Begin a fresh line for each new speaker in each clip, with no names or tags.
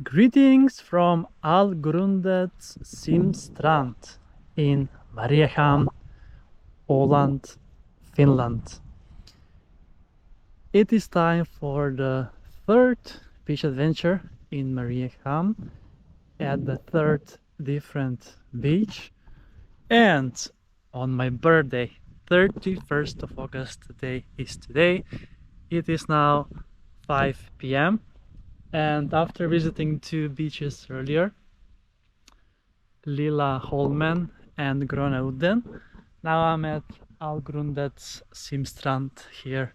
Greetings from Algrundets Simstrand in Mariehamn, Åland, Finland. It is time for the third beach adventure in Mariehamn at the third different beach, and on my birthday, 31st of August, today. It is now 5 p.m. and after visiting two beaches earlier, Lilleholmen and Grönudden, now I'm at Algrundets Simstrand here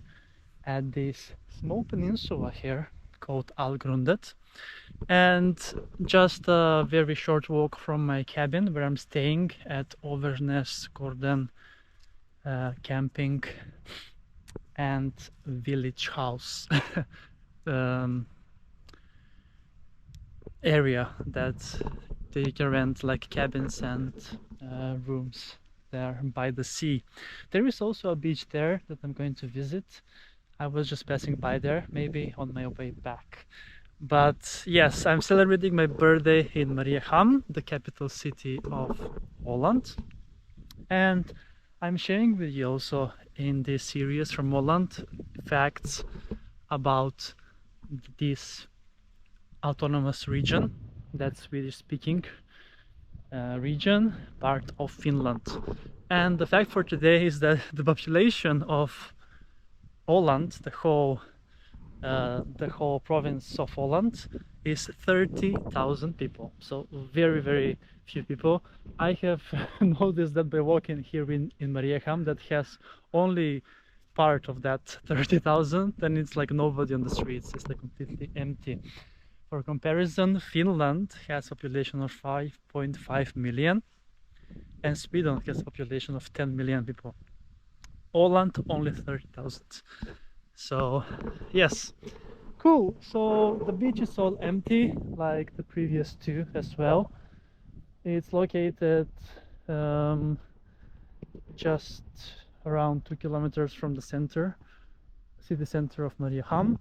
at this small peninsula here called Algrundet, and just a very short walk from my cabin where I'm staying at Övernäsgården camping and village house area that you can rent, like cabins and rooms there by the sea. There is also a beach there that I'm going to visit. I was just passing by there, maybe on my way back. But yes, I'm celebrating my birthday in Mariehamn, the capital city of Holland, and I'm sharing with you also in this series from Holland facts about this autonomous region, that Swedish speaking region, part of Finland. And the fact for today is that the population of Holland, the whole province of Holland, is 30,000 people, so very few people. I have noticed that by walking here in Mariehamn, that has only part of that 30,000, then it's like nobody on the streets, it's like completely empty. For comparison, Finland has a population of 5.5 million and Sweden has a population of 10 million people. Holland only 30,000. So yes, cool. So the beach is all empty like the previous two as well. It's located just around 2 kilometers from the city center of Mariehamn,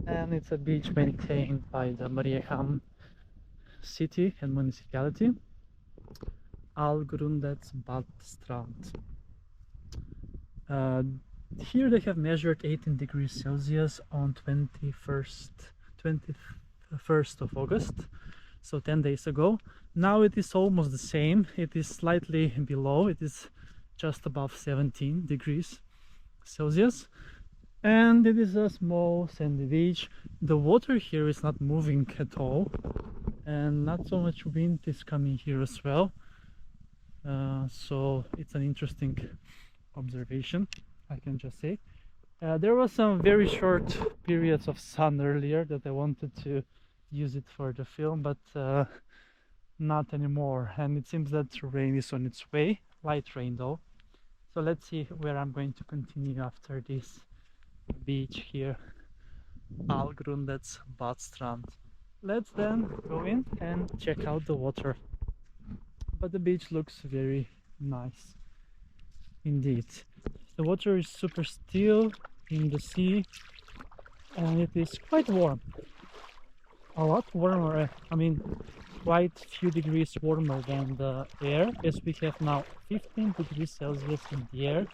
and it's a beach maintained by the Mariehamn city and municipality. Algrundets Strand. Here they have measured 18 degrees Celsius on 21st of August, so 10 days ago. Now it is almost the same. It is slightly below. It is just above 17 degrees Celsius. And it is a small sandy beach. The water here is not moving at all, and not so much wind is coming here as well. So it's an interesting observation, I can just say. There was some very short periods of sun earlier that I wanted to use it for the film, but not anymore. And it seems that rain is on its way, light rain though. So let's see where I'm going to continue after this beach here, Algrundets Strand. Let's then go in and check out the water. But the beach looks very nice indeed. The water is super still in the sea and it is quite warm. A lot warmer, I mean quite few degrees warmer than the air, as we have now 15 degrees Celsius in the air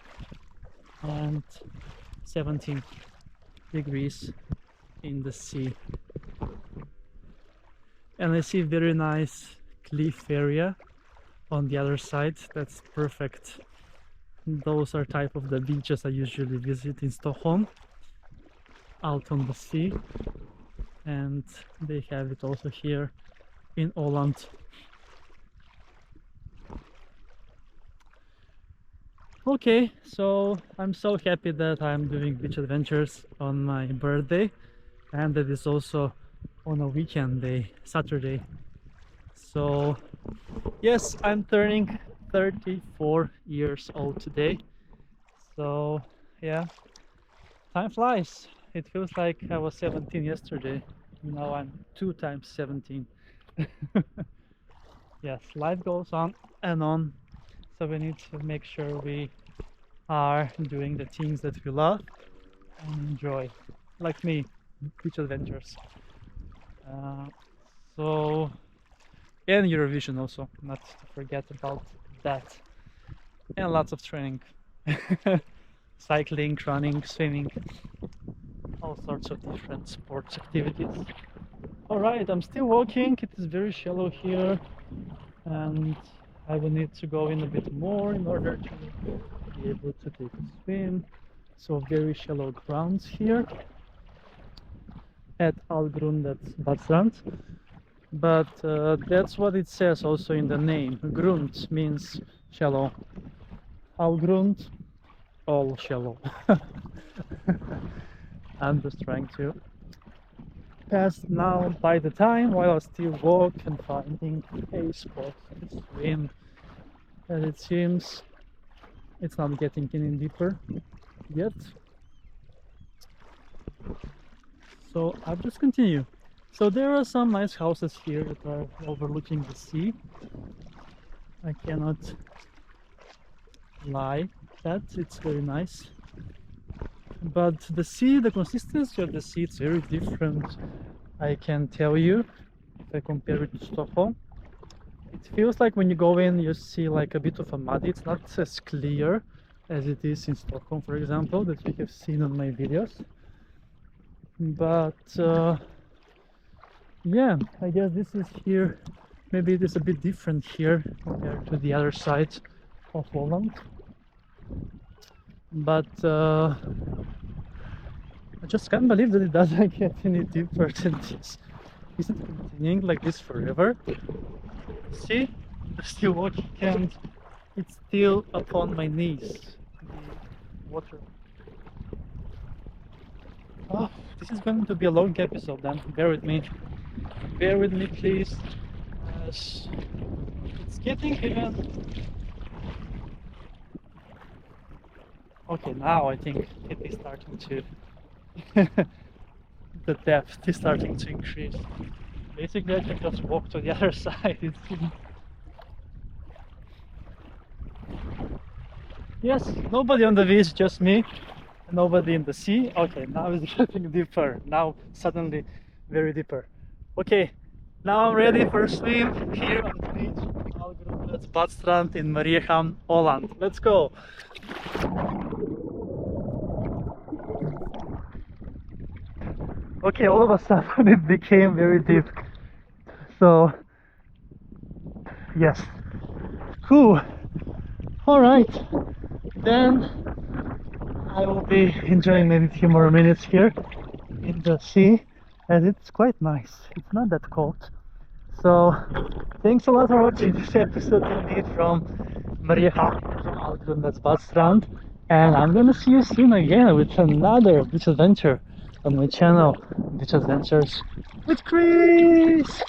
and 17 degrees in the sea. And I see very nice cliff area on the other side. That's perfect. Those are type of the beaches I usually visit in Stockholm, out on the sea, and they have it also here in Åland. Okay, so I'm so happy that I'm doing beach adventures on my birthday, and that is also on a weekend day, Saturday. So yes, I'm turning 34 years old today. So yeah, time flies. It feels like I was 17 yesterday. Now I'm 2 times 17. Yes, life goes on and on. So we need to make sure we are doing the things that we love and enjoy, like me, beach adventures. Uh, so, and Eurovision also, not to forget about that. And lots of training. Cycling, running, swimming, all sorts of different sports activities. Alright, I'm still walking. It is very shallow here, and I will need to go in a bit more in order to be able to take a swim. So very shallow grounds here at Algrundets Badsrand. But that's what it says also in the name. Grund means shallow. Algrund, all shallow. I'm just trying to pass now by the time while I still walk and finding a spot to swim. And it seems it's not getting any deeper yet. So I'll just continue. So there are some nice houses here that are overlooking the sea. I cannot lie that it's very nice. But the sea, the consistency of the sea, it's very different. I can tell you, if I compare it to Stockholm, it feels like when you go in, you see like a bit of a mud. It's not as clear as it is in Stockholm, for example, that you have seen on my videos. But yeah, I guess this is here. Maybe it is a bit different here compared to the other side of Holland. But I just can't believe that it doesn't get any deeper than this. Is it continuing like this forever? See, I'm still walking and it's still upon my knees. The water. Oh, this is going to be a long episode then. Bear with me. Bear with me, please. It's getting even. Okay, now I think it is starting to. The depth is starting to increase. Basically, I can just walk to the other side. It seems. Yes, nobody on the beach, just me. Nobody in the sea. Okay, now it's getting deeper. Now suddenly very deeper. Okay, now I'm ready for a swim here on the beach, Algrundets Badstrand in Mariehamn, Holland. Let's go. Okay, all of a sudden it became very deep. So yes. Cool. All right. Then I will be enjoying maybe a few more minutes here in the sea, and it's quite nice. It's not that cold. So thanks a lot for watching this episode indeed from Mariehamn, from Algrundets Badstrand, and I'm gonna see you soon again with another beach adventure on my channel, Beach Adventures with Chris.